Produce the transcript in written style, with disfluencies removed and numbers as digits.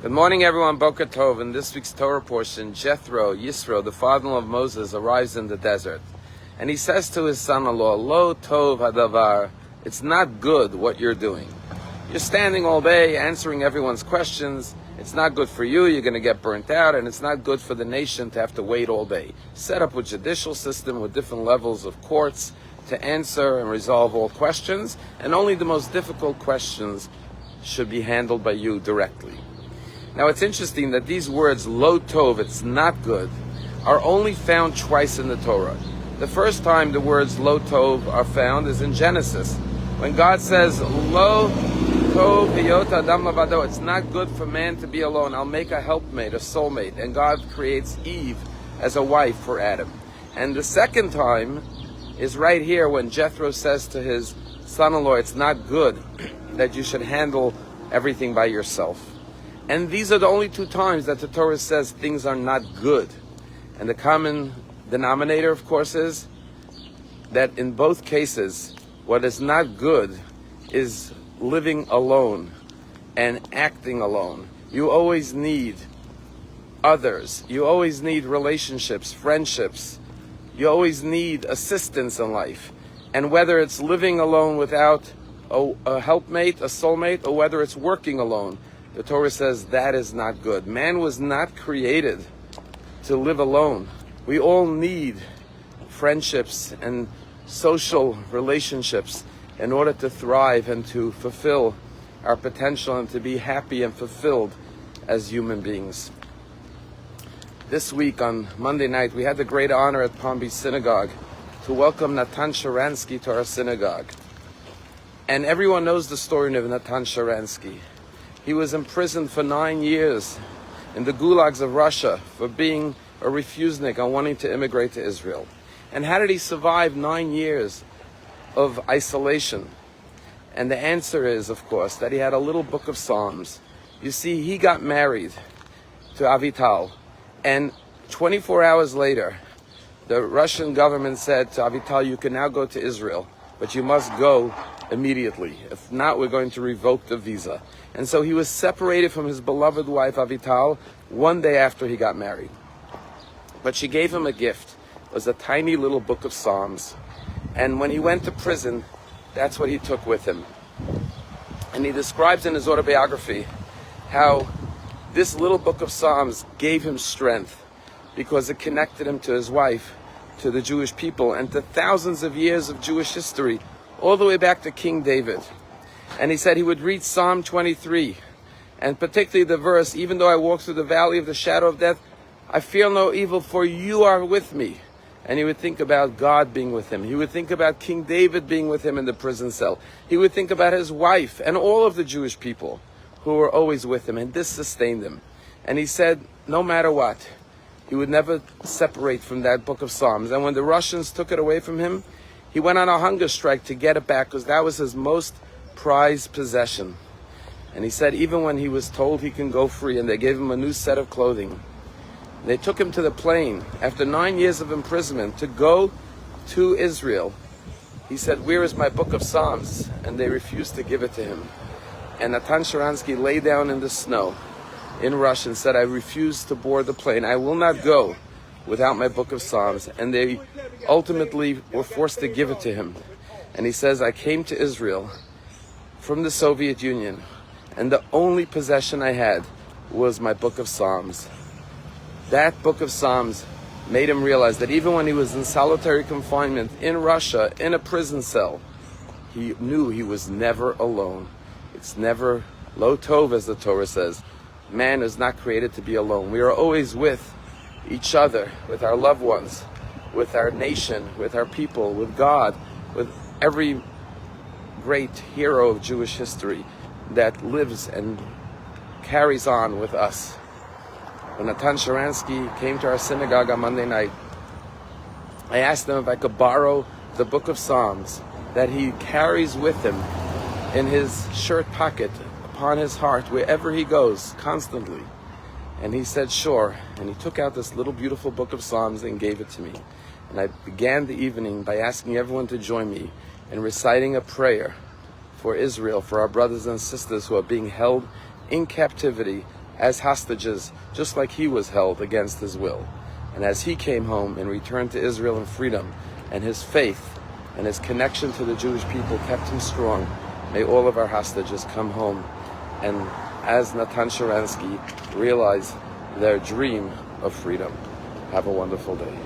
Good morning, everyone. Boker Tov. In this week's Torah portion, Yisro, the father-in-law of Moses, arrives in the desert. And he says to his son-in-law, Lo Tov Hadavar, it's not good what you're doing. You're standing all day answering everyone's questions. It's not good for you. You're going to get burnt out. And it's not good for the nation to have to wait all day. Set up a judicial system with different levels of courts to answer and resolve all questions. And only the most difficult questions should be handled by you directly. Now it's interesting that these words, lo tov, it's not good, are only found twice in the Torah. The first time the words lo tov are found is in Genesis. When God says, lo tov hiyot adam lavado, it's not good for man to be alone. I'll make a helpmate, a soulmate. And God creates Eve as a wife for Adam. And the second time is right here when Jethro says to his son-in-law, it's not good that you should handle everything by yourself. And these are the only two times that the Torah says things are not good. And the common denominator, of course, is that in both cases, what is not good is living alone and acting alone. You always need others. You always need relationships, friendships. You always need assistance in life. And whether it's living alone without a helpmate, a soulmate, or whether it's working alone, the Torah says that is not good. Man was not created to live alone. We all need friendships and social relationships in order to thrive and to fulfill our potential and to be happy and fulfilled as human beings. This week on Monday night, we had the great honor at Palm Beach Synagogue to welcome Natan Sharansky to our synagogue. And everyone knows the story of Natan Sharansky. He was imprisoned for 9 years in the gulags of Russia for being a refusnik and wanting to immigrate to Israel. And how did he survive 9 years of isolation? And the answer is, of course, that he had a little book of Psalms. You see, he got married to Avital, and 24 hours later, the Russian government said to Avital, you can now go to Israel, but you must go immediately. If not, we're going to revoke the visa. And so he was separated from his beloved wife Avital one day after he got married. But she gave him a gift. It was a tiny little book of Psalms. And when he went to prison, that's what he took with him. And he describes in his autobiography how this little book of Psalms gave him strength because it connected him to his wife, to the Jewish people, and to thousands of years of Jewish history, all the way back to King David. And he said he would read Psalm 23, and particularly the verse, even though I walk through the valley of the shadow of death, I fear no evil, for you are with me. And he would think about God being with him. He would think about King David being with him in the prison cell. He would think about his wife and all of the Jewish people who were always with him, and this sustained him. And he said, no matter what, he would never separate from that book of Psalms. And when the Russians took it away from him, he went on a hunger strike to get it back because that was his most prized possession. And he said even when he was told he can go free and they gave him a new set of clothing, they took him to the plane after 9 years of imprisonment to go to Israel. He said, where is my book of Psalms? And they refused to give it to him. And Natan Sharansky lay down in the snow in Russia and said, I refuse to board the plane. I will not go without my book of Psalms. And they ultimately were forced to give it to him. And he says, I came to Israel from the Soviet Union, and the only possession I had was my book of Psalms. That book of Psalms made him realize that even when he was in solitary confinement in Russia, in a prison cell, he knew he was never alone. It's never lo tov, as the Torah says. Man is not created to be alone. We are always with each other, with our loved ones, with our nation, with our people, with God, with every great hero of Jewish history that lives and carries on with us. When Natan Sharansky came to our synagogue on Monday night, I asked him if I could borrow the book of Psalms that he carries with him in his shirt pocket, upon his heart, wherever he goes, constantly. And he said, sure. And he took out this little beautiful book of Psalms and gave it to me. And I began the evening by asking everyone to join me in reciting a prayer for Israel, for our brothers and sisters who are being held in captivity as hostages, just like he was held against his will. And as he came home and returned to Israel in freedom, and his faith and his connection to the Jewish people kept him strong, may all of our hostages come home and, as Natan Sharansky, realize their dream of freedom. Have a wonderful day.